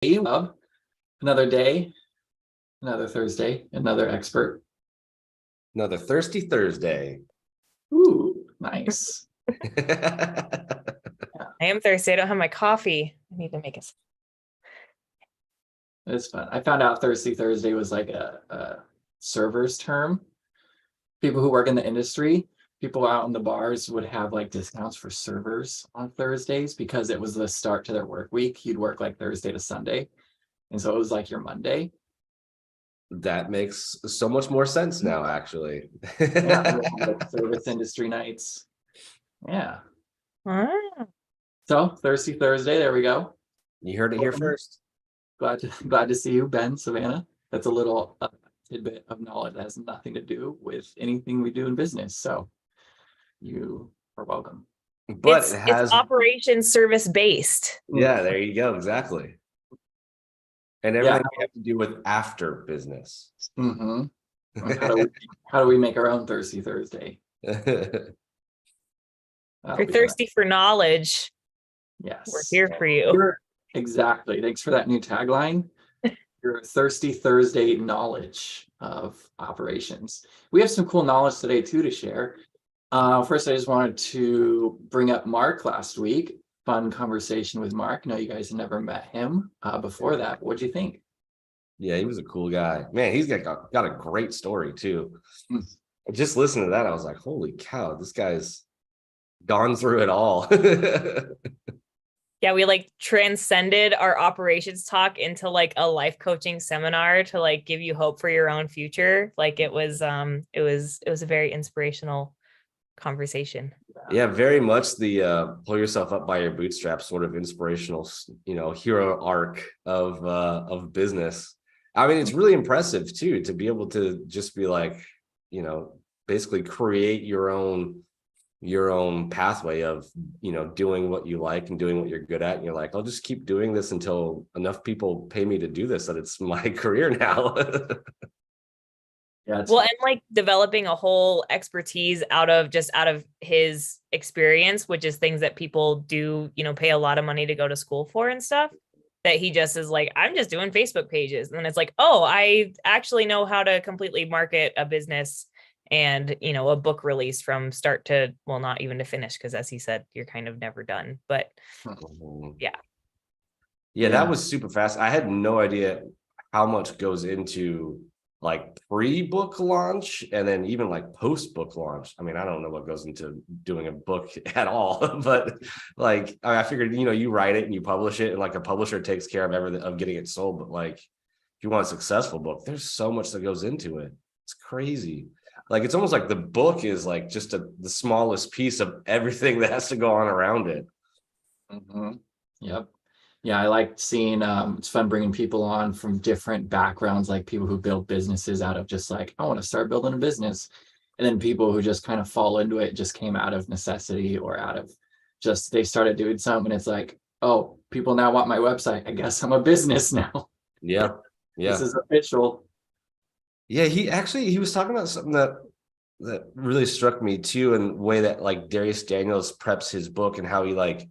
Another day, another Thursday, another expert. Another Thirsty Thursday. Ooh, nice. Yeah, I am thirsty. I don't have my coffee. I need to make it. It's fun. I found out Thirsty Thursday was like a server's term. People who work in the industry, people out in the bars would have like discounts for servers on Thursdays because it was the start to their work week. You'd work like Thursday to Sunday. And so it was like your Monday. that makes so much more sense now, actually. Yeah, like service industry nights. Yeah. Ah, So Thirsty Thursday, there we go. You heard it here first. Glad to see you, Ben, Savannah. That's a little tidbit of knowledge that has nothing to do with anything we do in business. So you are welcome. But it's, it has, it's operations service based. yeah, there you go, exactly. And everything we have to do with after business. Mm-hmm. How do we make our own Thirsty Thursday? If you're thirsty for knowledge, yes, we're here for you. Exactly. Thanks for that new tagline. Your Thirsty Thursday knowledge of operations. We have some cool knowledge today too to share. First, I just wanted to bring up Mark last week. Fun conversation with Mark. No, you guys had never met him before that. What'd you think? Yeah, he was a cool guy. Man, he's got a great story too. Mm. Just listening to that, I was like, holy cow, this guy's gone through it all. Yeah, we like transcended our operations talk into like a life coaching seminar to like give you hope for your own future. Like it was a very inspirational conversation. Yeah, very much the pull yourself up by your bootstraps sort of inspirational, hero arc of business. I mean, it's really impressive too to be able to just be like, basically create your own pathway of, doing what you like and doing what you're good at. And you're like, I'll just keep doing this until enough people pay me to do this, that it's my career now. Yeah. Well, and like developing a whole expertise out of his experience, which is things that people do, pay a lot of money to go to school for and stuff, that he just is like, I'm just doing Facebook pages. And it's like, oh, I actually know how to completely market a business and, a book release from start to, well, not even to finish, because as he said, you're kind of never done. But yeah, that was super fast. I had no idea how much goes into like pre-book launch and then even like post-book launch. I mean, I don't know what goes into doing a book at all, but like I figured, you write it and you publish it, and like a publisher takes care of everything of getting it sold. But like if you want a successful book, there's so much that goes into it. It's crazy. Like it's almost like the book is like just the smallest piece of everything that has to go on around it. Mm-hmm. Yep. Yeah, I like seeing it's fun bringing people on from different backgrounds, like people who build businesses out of just like, I want to start building a business. And then people who just kind of fall into it, just came out of necessity or out of just they started doing something. And it's like, oh, people now want my website. I guess I'm a business now. Yeah. Yeah. This is official. Yeah, he was talking about something that really struck me too, in the way that like Darius Daniels preps his book, and how he like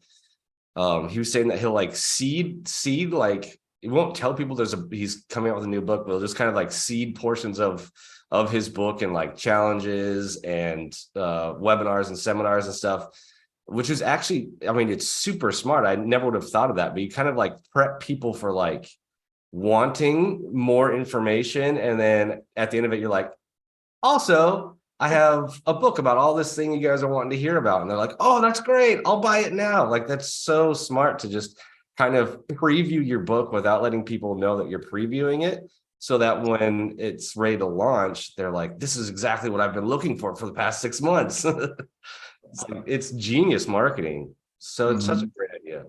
he was saying that he'll like seed like, he won't tell people he's coming out with a new book, but he'll just kind of like seed portions of his book and like challenges and webinars and seminars and stuff, which is actually, I mean, it's super smart. I never would have thought of that, but you kind of like prep people for like wanting more information, and then at the end of it you're like, also I have a book about all this thing you guys are wanting to hear about, and they're like, oh, that's great, I'll buy it now. Like that's so smart to just kind of preview your book without letting people know that you're previewing it, so that when it's ready to launch, they're like, this is exactly what I've been looking for the past 6 months. It's genius marketing. So it's such a great idea.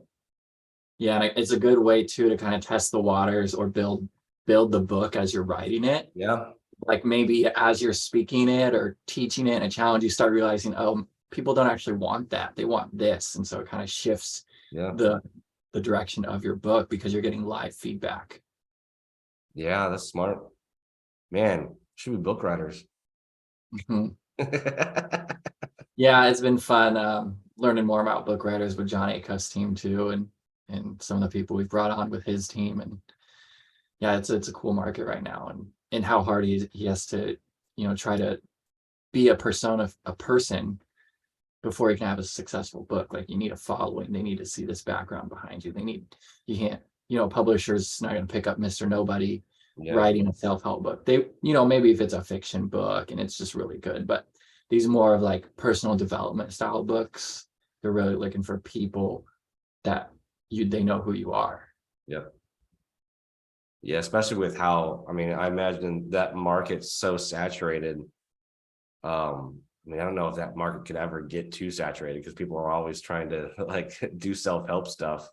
Yeah, and it's a good way too to kind of test the waters or build the book as you're writing it. Yeah. Like maybe as you're speaking it or teaching it in a challenge, you start realizing, oh, people don't actually want that. They want this. And so it kind of shifts the direction of your book because you're getting live feedback. Yeah, that's smart. Man, should be book writers. Mm-hmm. Yeah, it's been fun learning more about book writers with John Acuff's team too. And and some of the people we've brought on with his team. And yeah, it's a cool market right now, and how hard he has to, try to be a person before he can have a successful book. Like, you need a following. They need to see this background behind you. You can't, publishers not going to pick up Mr. Nobody Yeah. writing a self-help book. They, maybe if it's a fiction book and it's just really good, but these more of like personal development style books, they're really looking for people that they know who you are. Yep. Yeah, especially with how, I mean, I imagine that market's so saturated. I don't know if that market could ever get too saturated because people are always trying to like do self-help stuff.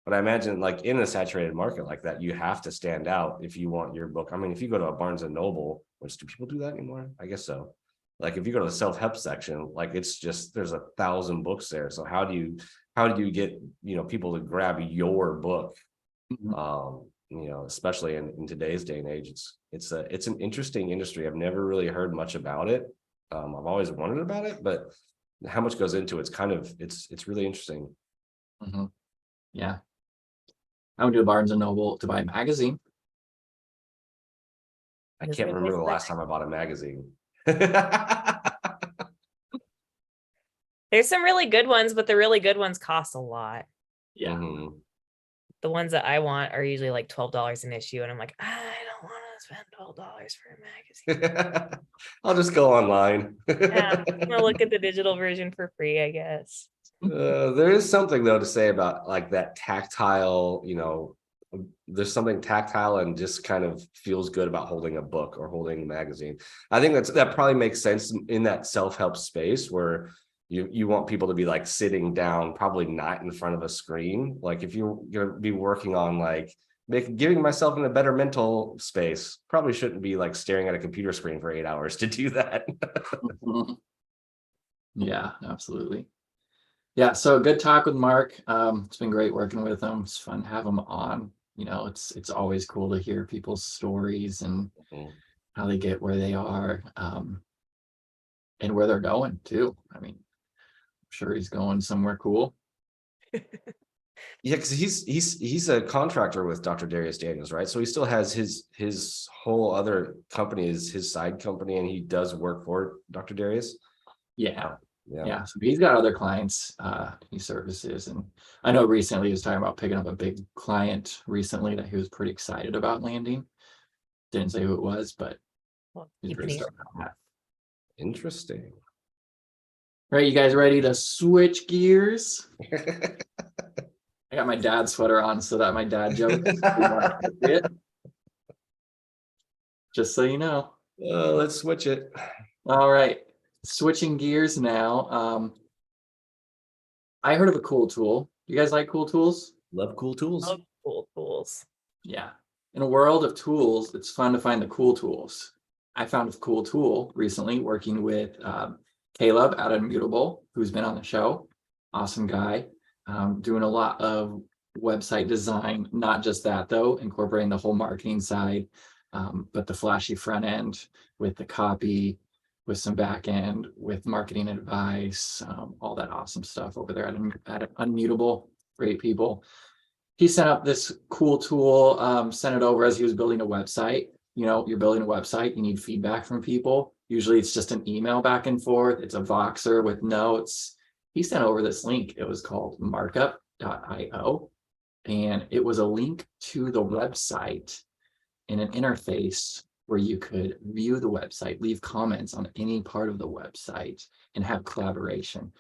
But I imagine like in a saturated market like that, you have to stand out if you want your book. I mean, if you go to a Barnes and Noble, which do people do that anymore? I guess so. Like if you go to the self-help section, like it's just, there's 1,000 books there. So how do you get, people to grab your book? Especially in today's day and age, it's an interesting industry. I've never really heard much about it. I've always wondered about it, but how much goes into it, it's really interesting. Mm-hmm. Yeah. I went to Barnes and Noble to buy a magazine. I can't remember the last time I bought a magazine. There's some really good ones, but the really good ones cost a lot. Yeah. Mhm. The ones that I want are usually like $12 an issue, and I'm like, I don't want to spend $12 for a magazine. I'll just go online. Yeah, I'm gonna look at the digital version for free, I guess. There is something though to say about like that tactile, there's something tactile and just kind of feels good about holding a book or holding a magazine. I think that probably makes sense in that self-help space where you want people to be like sitting down, probably not in front of a screen. Like if you're gonna be working on like giving myself in a better mental space, probably shouldn't be like staring at a computer screen for 8 hours to do that. Yeah, absolutely. Yeah, so good talk with Mark. It's been great working with him. It's fun to have him on. It's always cool to hear people's stories and how they get where they are, and where they're going too. I mean, I'm sure he's going somewhere cool. Yeah, because he's a contractor with Dr. Darius Daniels, right? So he still has his whole other company, is his side company, and he does work for Dr. Darius. Yeah. Yeah. So he's got other clients he services, and I know recently he was talking about picking up a big client recently that he was pretty excited about landing. Didn't say who it was, but he's pretty stoked on that. Interesting. Right, you guys ready to switch gears? I got my dad sweater on so that my dad jokes. Just so you know. Let's switch it. All right, switching gears now. I heard of a cool tool. You guys like cool tools? Love cool tools. Love cool tools. Yeah. In a world of tools, it's fun to find the cool tools. I found a cool tool recently working with Caleb at Immutable, who's been on the show. Awesome guy. Doing a lot of website design, not just that though, incorporating the whole marketing side, but the flashy front end with the copy, with some back end, with marketing advice, all that awesome stuff over there at Immutable. Great people. He sent up this cool tool, sent it over as he was building a website. You're building a website, you need feedback from people. Usually it's just an email back and forth. It's a Voxer with notes. He sent over this link. It was called markup.io. And it was a link to the website in an interface where you could view the website, leave comments on any part of the website, and have collaboration.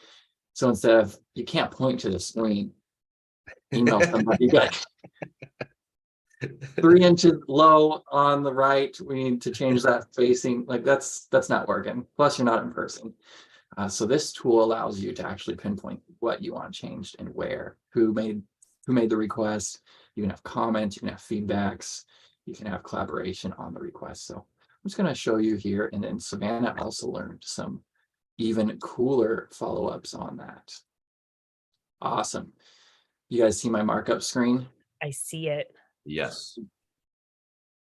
So instead of, you can't point to the screen, email somebody, you got 3 inches low on the right. We need to change that facing. Like that's not working. Plus, you're not in person. So this tool allows you to actually pinpoint what you want changed and where, who made the request. You can have comments, you can have feedbacks, you can have collaboration on the request. So I'm just going to show you here. And then Savannah also learned some even cooler follow-ups on that. Awesome. You guys see my markup screen? I see it. Yes.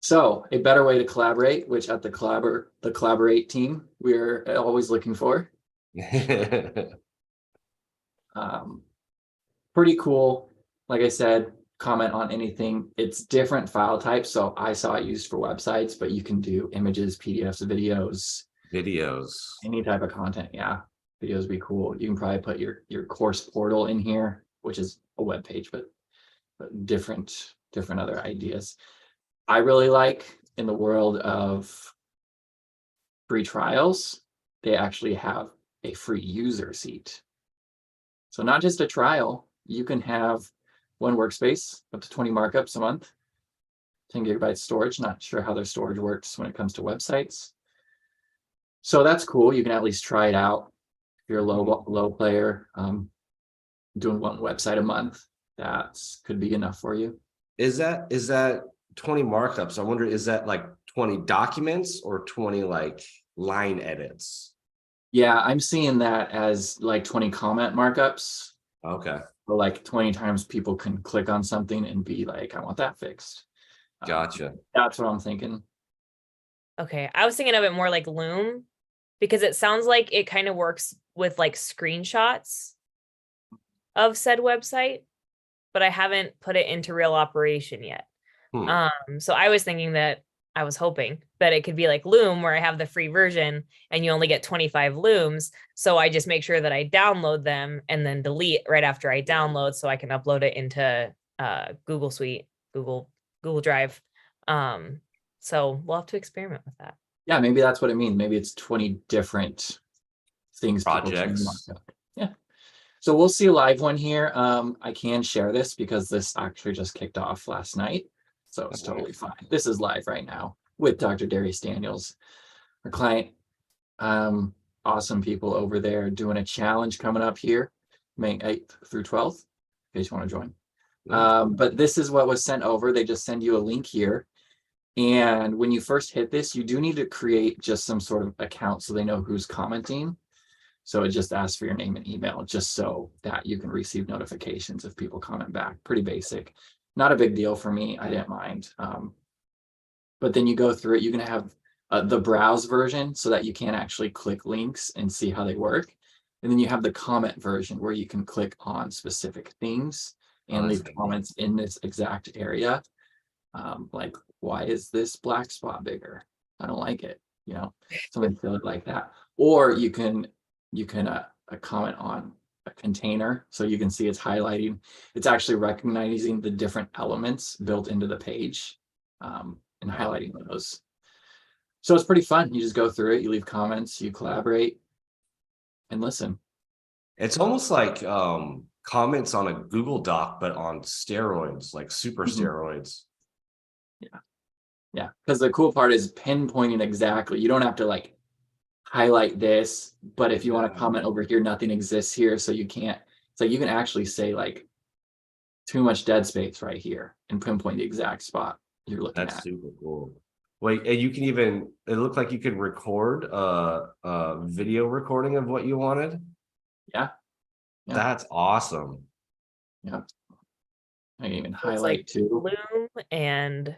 So a better way to collaborate, which at the Collaborate team, we're always looking for. Pretty cool. like I said, comment on anything. It's different file types. So I saw it used for websites, but you can do images, PDFs, videos, Videos. any type of content. Yeah, videos be cool. You can probably put your course portal in here, which is a web page, but different other ideas. I really like, in the world of free trials, they actually have a free user seat. So not just a trial, you can have one workspace up to 20 markups a month, 10 gigabytes storage. Not sure how their storage works when it comes to websites. So that's cool. You can at least try it out. If you're a low player, doing one website a month, that could be enough for you. Is that 20 markups? I wonder, is that like 20 documents or 20 like line edits? Yeah, I'm seeing that as like 20 comment markups. Okay, Or like 20 times people can click on something and be like, I want that fixed. gotcha. That's what I'm thinking. Okay, I was thinking of it more like Loom, because it sounds like it kind of works with like screenshots of said website, but I haven't put it into real operation yet. So I was thinking that, I was hoping that it could be like Loom, where I have the free version and you only get 25 looms. So I just make sure that I download them and then delete right after I download, so I can upload it into Google Suite, Google Drive. So we'll have to experiment with that. Yeah, maybe that's what it means. Maybe it's 20 different things. People can Projects. mark up. Yeah. So we'll see a live one here. I can share this because this actually just kicked off last night. So it's totally fine. This is live right now with Dr. Darius Daniels, our client. Awesome people over there doing a challenge coming up here, May 8th through 12th, in case you want to join. But this is what was sent over. They just send you a link here. And when you first hit this, you do need to create just some sort of account so they know who's commenting. So it just asks for your name and email, just so that you can receive notifications if people comment back. Pretty basic. Not a big deal for me. I didn't mind. But then you go through it. You're going to have the browse version so that you can actually click links and see how they work. And then you have the comment version where you can click on specific things and leave comments in this exact area. Like, why is this black spot bigger? I don't like it. You know, something silly like that. Or you can comment on a container, so you can see it's highlighting. It's actually recognizing the different elements built into the page, and highlighting those. So it's pretty fun. You just go through it, you leave comments, you collaborate, and listen. It's almost like comments on a Google Doc, but on steroids, like super steroids. Yeah, because the cool part is pinpointing exactly. You don't have to like highlight this, but if you want to comment over here, nothing exists here, so you can't. It's like you can actually say like too much dead space right here and pinpoint the exact spot you're looking That's at. super cool. Wait, and you can even, it looked like you could record a video recording of what you wanted. Yeah. That's awesome. Yeah. I can even It's highlight like too. Loom and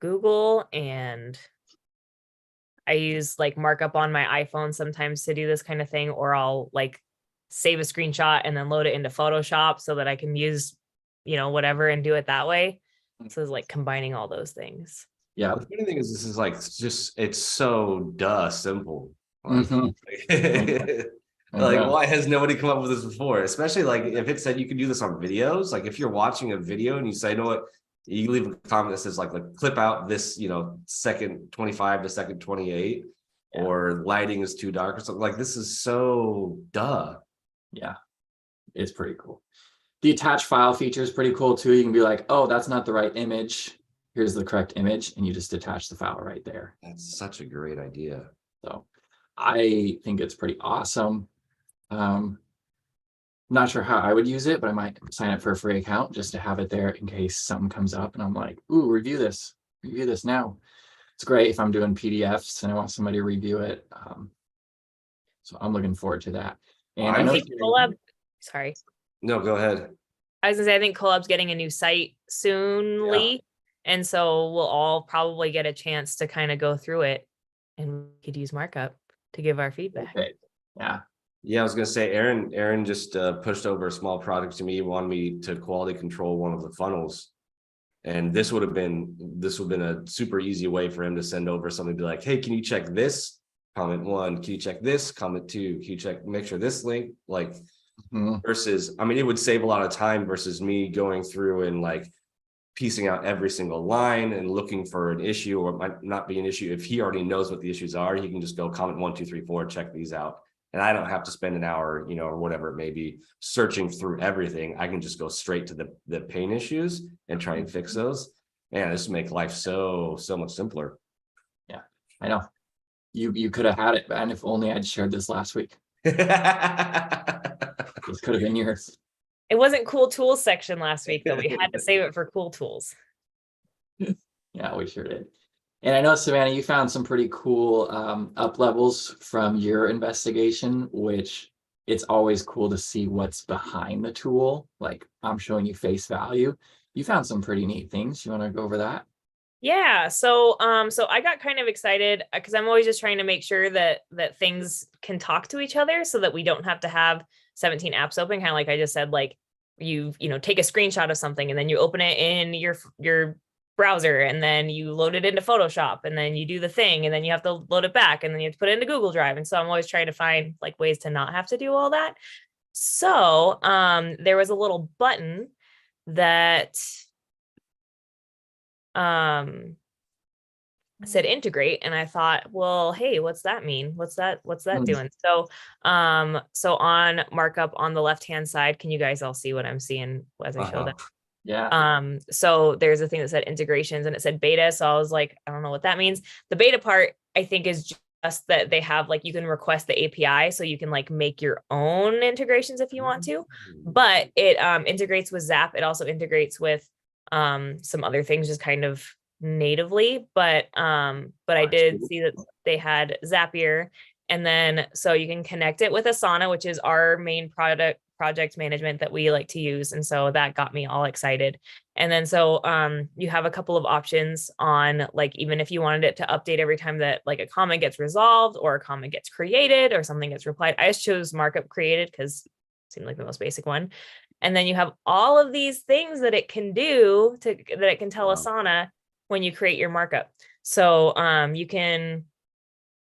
Google, and I use like markup on my iPhone sometimes to do this kind of thing, or I'll like save a screenshot and then load it into Photoshop so that I can use, whatever and do it that way. So it's like combining all those things. Yeah. The funny thing is, this is like it's so simple. Like, like why has nobody come up with this before? Especially like if it said you could do this on videos. Like if you're watching a video and you say, you know what, you leave a comment that says like clip out this, second 25 to second 28, or lighting is too dark or something. Like this is so Yeah, it's pretty cool. The attach file feature is pretty cool too. You can be like, oh, that's not the right image. Here's the correct image, and you just attach the file right there. That's such a great idea. So I think it's pretty awesome. Not sure how I would use it, but I might sign up for a free account just to have it there in case something comes up and I'm like, ooh, review this now. It's great if I'm doing PDFs and I want somebody to review it. So I'm looking forward to that. And I know Colab, sorry. No, go ahead. I was gonna say, I think Colab's getting a new site soonly. And so we'll all probably get a chance to kind of go through it, and we could use markup to give our feedback. Okay. Yeah. Yeah, I was gonna say Aaron just pushed over a small project to me, wanted me to quality control one of the funnels. And this would have been a super easy way for him to send over something, be like, hey, can you check this? Comment 1, can you check this? Comment 2, can you check, make sure this link, like, Mhm. versus, I mean, it would save a lot of time versus me going through and like piecing out every single line and looking for an issue, or it might not be an issue. If he already knows what the issues are, he can just go comment 1, 2, 3, 4, check these out. And I don't have to spend an hour, or whatever it may be, searching through everything. I can just go straight to the pain issues and try and fix those. Man, this would make life so much simpler. I know. You could have had it, man, if only I'd shared this last week. This could have been yours. It wasn't cool tools section last week, though. We had to save it for cool tools. Yeah, we sure did. And I know, Savannah, you found some pretty cool up levels from your investigation, which it's always cool to see what's behind the tool. Like, I'm showing you face value. You found some pretty neat things. You want to go over that? Yeah, so I got kind of excited because I'm always just trying to make sure that things can talk to each other so that we don't have to have 17 apps open, kind of like I just said, like you take a screenshot of something and then you open it in your browser and then you load it into Photoshop and then you do the thing and then you have to load it back and then you have to put it into Google Drive. And so I'm always trying to find like ways to not have to do all that. So there was a little button that said integrate, and I thought, well, hey, what's that mean? What's that doing? So on markup on the left hand side, can you guys all see what I'm seeing as I show that? Yeah. So there's a thing that said integrations and it said beta, so I was like, I don't know what that means. The beta part I think is just that they have like, you can request the API so you can like make your own integrations if you want to, but it integrates with Zap. It also integrates with some other things just kind of natively, but I did see that they had Zapier, and then so you can connect it with Asana, which is our main project management that we like to use, and so that got me all excited. And then so you have a couple of options on, like, even if you wanted it to update every time that like a comment gets resolved or a comment gets created or something gets replied. I just chose markup created because it seemed like the most basic one. And then you have all of these things that it can do that it can tell Asana when you create your markup. So you can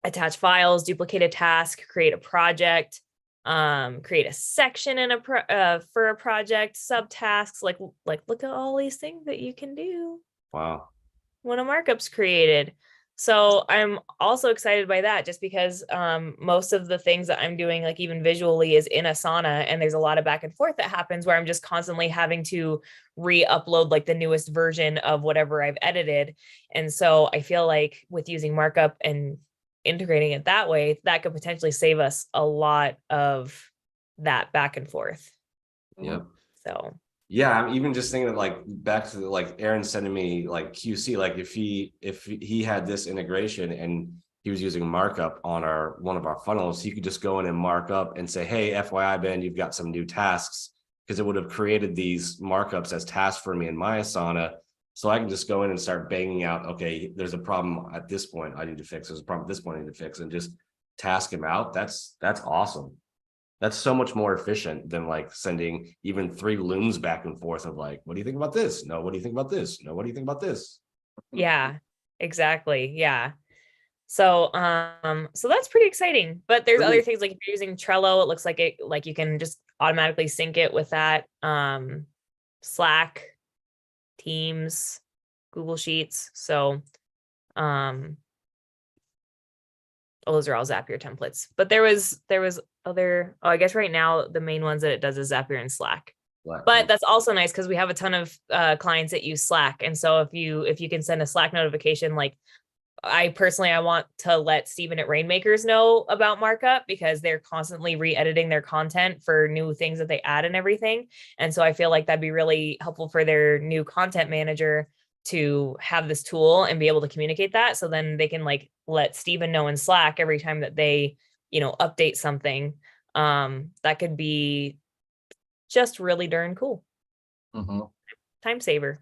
attach files, duplicate a task, create a project, create a section in for a project, subtasks, like look at all these things that you can do. Wow. When a markup's created. So I'm also excited by that, just because most of the things that I'm doing, like even visually, is in Asana, and there's a lot of back and forth that happens where I'm just constantly having to re-upload like the newest version of whatever I've edited. And so I feel like with using markup and integrating it that way, that could potentially save us a lot of that back and forth. Yep. So yeah, I'm even just thinking of like back to like Aaron sending me like QC, like if he had this integration and he was using markup on one of our funnels, he could just go in and mark up and say, hey, FYI, Ben, you've got some new tasks, because it would have created these markups as tasks for me in my Asana. So I can just go in and start banging out, okay, there's a problem at this point I need to fix, there's a problem at this point I need to fix, and just task him out. That's awesome. That's so much more efficient than like sending even 3 looms back and forth of like, what do you think about this? No, what do you think about this? No, what do you think about this? yeah, exactly. Yeah. So so that's pretty exciting. But there's other things, like if you're using Trello, it looks like you can just automatically sync it with that. Slack, Teams, Google Sheets. So those are all Zapier templates. But there was other, I guess right now the main ones that it does is Zapier and Slack. But that's also nice because we have a ton of clients that use Slack. And so if you can send a Slack notification, like I want to let Steven at Rainmakers know about markup, because they're constantly re-editing their content for new things that they add and everything. And so I feel like that'd be really helpful for their new content manager to have this tool and be able to communicate that. So then they can like let Steven know in Slack every time that they, update something. That could be just really darn cool. Mm-hmm. Time saver.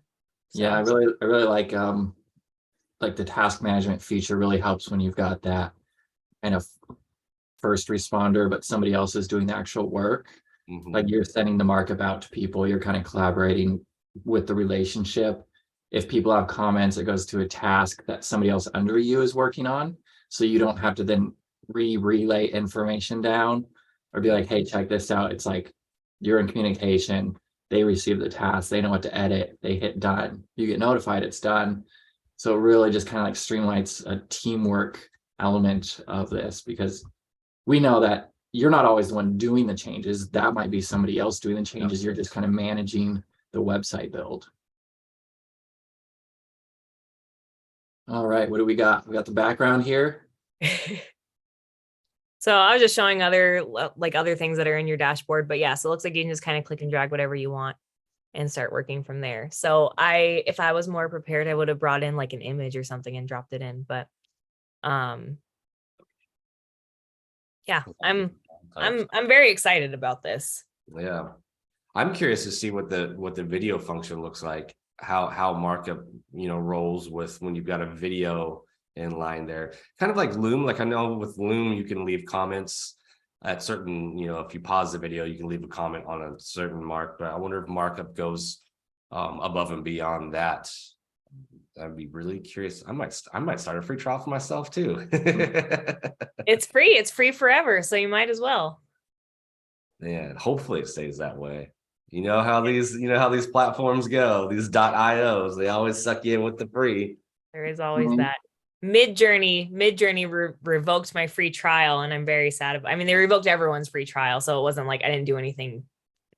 So. Yeah, I really like the task management feature. Really helps when you've got that kind of first responder, but somebody else is doing the actual work. Mhm. Like you're sending the markup out to people, you're kind of collaborating with the relationship. If people have comments, it goes to a task that somebody else under you is working on. So you don't have to then relay information down or be like, hey, check this out. It's like you're in communication. They receive the task, they know what to edit, they hit done. You get notified it's done. So it really just kind of like streamlines a teamwork element of this, because we know that you're not always the one doing the changes. That might be somebody else doing the changes. You're just kind of managing the website build. All right, what do we got? We got the background here. So I was just showing other things that are in your dashboard, but yeah, so it looks like you can just kind of click and drag whatever you want and start working from there. So if I was more prepared, I would have brought in like an image or something and dropped it in, but yeah, I'm very excited about this. Yeah. I'm curious to see what the video function looks like, how markup, rolls with when you've got a video in line there. Kind of like Loom. Like I know with Loom, you can leave comments at certain, if you pause the video, you can leave a comment on a certain mark, but I wonder if markup goes above and beyond that. I'd be really curious. I might start a free trial for myself too. It's free forever, so you might as well. Yeah, hopefully it stays that way. You know how these platforms go, these .ios, they always suck you in with the free. There is always that. Midjourney revoked my free trial, and I'm very sad about. I mean, they revoked everyone's free trial, so it wasn't like I didn't do anything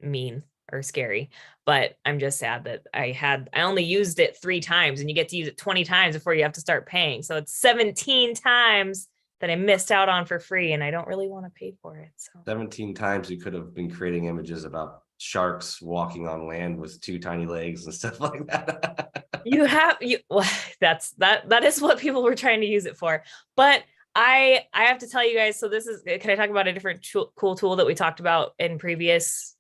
mean or scary, but I'm just sad that I only used it 3 times, and you get to use it 20 times before you have to start paying. So it's 17 times that I missed out on for free, and I don't really want to pay for it. So 17 times you could have been creating images about sharks walking on land with 2 tiny legs and stuff like that. That is what people were trying to use it for. But I have to tell you guys, so can I talk about a different cool tool that we talked about in previous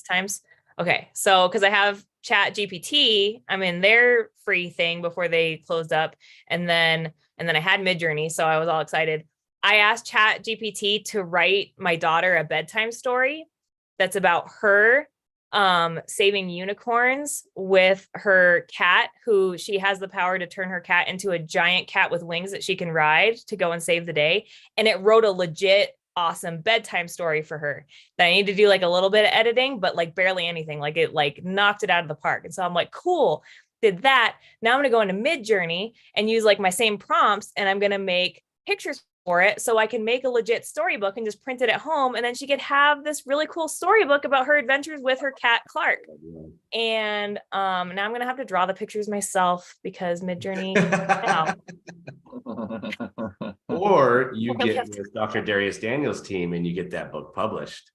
times? Okay, so because I have Chat GPT, I'm in their free thing before they closed up, and then I had Midjourney, so I was all excited. I asked Chat GPT to write my daughter a bedtime story that's about her saving unicorns with her cat, who she has the power to turn her cat into a giant cat with wings that she can ride to go and save the day. And it wrote a legit awesome bedtime story for her that I need to do like a little bit of editing, but like barely anything. Like it like knocked it out of the park. And so I'm like, cool, did that. Now I'm going to go into Midjourney and use like my same prompts, and I'm going to make pictures for it so I can make a legit storybook and just print it at home, and then she could have this really cool storybook about her adventures with her cat Clark. And now I'm gonna have to draw the pictures myself because Midjourney now. Or you get with Dr. Darius Daniels' team and you get that book published.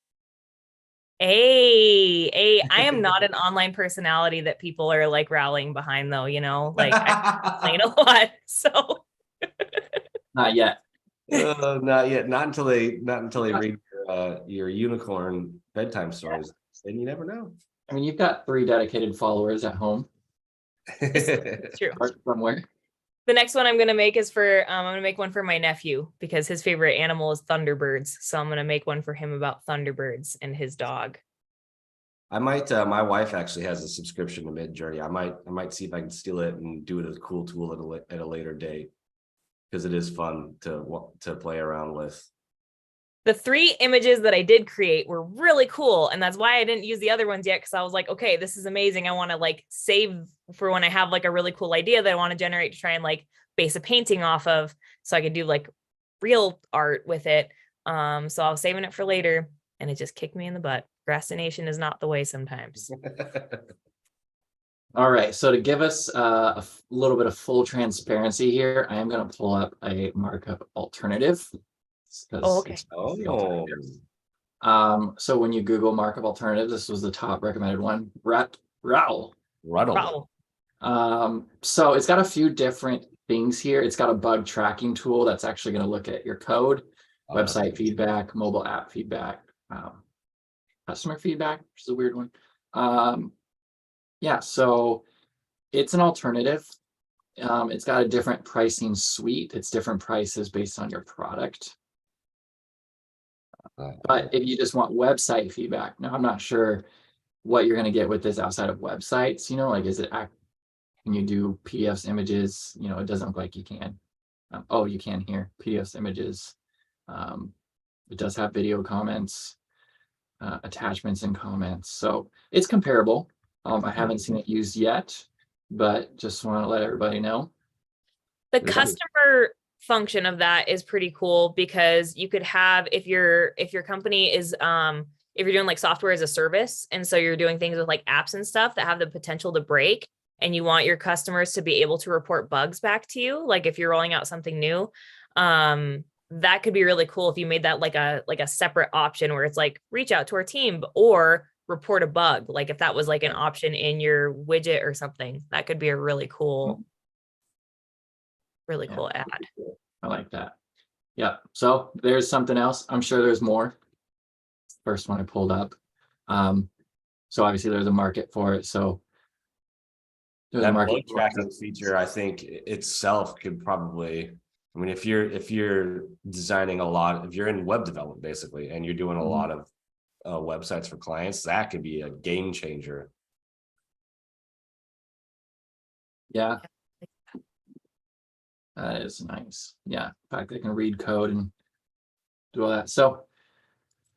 I am not an online personality that people are like rallying behind, though, like I complain a lot. So Not yet. Not yet. Not until they read your unicorn bedtime stories. Then you never know. I mean, you've got 3 dedicated followers at home. it's true. Somewhere. The next one I'm going to make is for, I'm going to make one for my nephew because his favorite animal is Thunderbirds. So I'm going to make one for him about Thunderbirds and his dog. I might, my wife actually has a subscription to Midjourney. I might see if I can steal it and do it as a cool tool at a later date, because it is fun to play around with. The 3 images that I did create were really cool. And that's why I didn't use the other ones yet. Cause I was like, okay, this is amazing. I want to like save for when I have like a really cool idea that I want to generate to try and like base a painting off of, so I could do like real art with it. So I was saving it for later, and it just kicked me in the butt. Procrastination is not the way sometimes. All right, so to give us a little bit of full transparency here, I am going to pull up a markup alternative. Oh, okay. So when you Google markup alternatives, this was the top recommended one. Rattle. So it's got a few different things here. It's got a bug tracking tool that's actually going to look at your code, website feedback, mobile app feedback, customer feedback, which is a weird one. Yeah, so it's an alternative. It's got a different pricing suite. It's different prices based on your product. But if you just want website feedback, now I'm not sure what you're going to get with this outside of websites, like, can you do PDFs, images? It doesn't look like you can. Oh, you can here, PDFs, images. It does have video comments, attachments and comments. So it's comparable. I haven't seen it used yet, but just want to let everybody know. The There's customer function of that is pretty cool because you could have, if your company is if you're doing like software as a service, and so you're doing things with like apps and stuff that have the potential to break, and you want your customers to be able to report bugs back to you, like if you're rolling out something new, that could be really cool if you made that like a separate option where it's like reach out to our team or report a bug. Like if that was like an option in your widget or something, that could be a really cool ad. I like that. Yeah. So there's something else. I'm sure there's more. First one I pulled up. So obviously there's a market for it. So there's a That market bug tracking feature, I think itself could probably, I mean, if you're designing a lot, if you're in web development basically, and you're doing a lot of websites for clients, that could be a game changer. Yeah. That is nice. Yeah. In fact, they can read code and do all that. So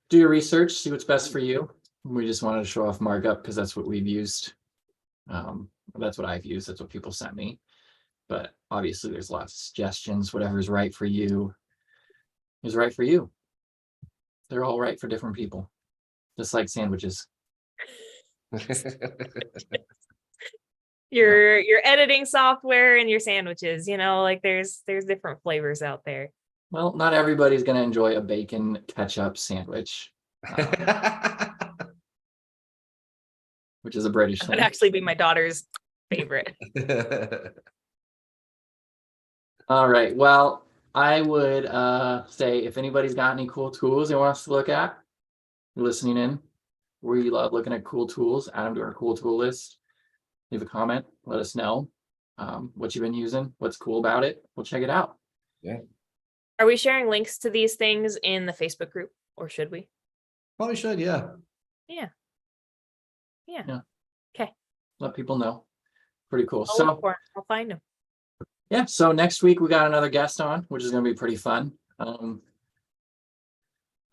do your research, see what's best for you. We just wanted to show off markup because that's what we've used. That's what I've used. That's what people sent me. But obviously there's lots of suggestions. Whatever's right for you is right for you. They're all right for different people. Just like sandwiches. Your editing software and your sandwiches, like there's different flavors out there. Well, not everybody's going to enjoy a bacon ketchup sandwich, which is a British That thing. would actually be my daughter's favorite. All right. Well, I would say if anybody's got any cool tools they want us to look at, you're listening in. We love looking at cool tools. Add them to our cool tool list. Leave a comment. Let us know what you've been using, what's cool about it. We'll check it out. Yeah. Are we sharing links to these things in the Facebook group, or should we? Probably should, yeah. Yeah. Let people know. Pretty cool. I'll look for 'em. I'll find them. Yeah, so next week we got another guest on, which is going to be pretty fun. I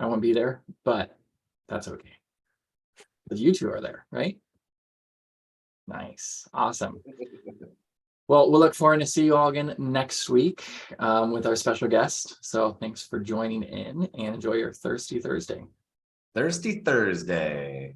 won't be there, but that's okay. But you two are there, right? Nice. Awesome. Well, we'll look forward to see you all again next week with our special guest. So thanks for joining in and enjoy your Thirsty Thursday. Thirsty Thursday.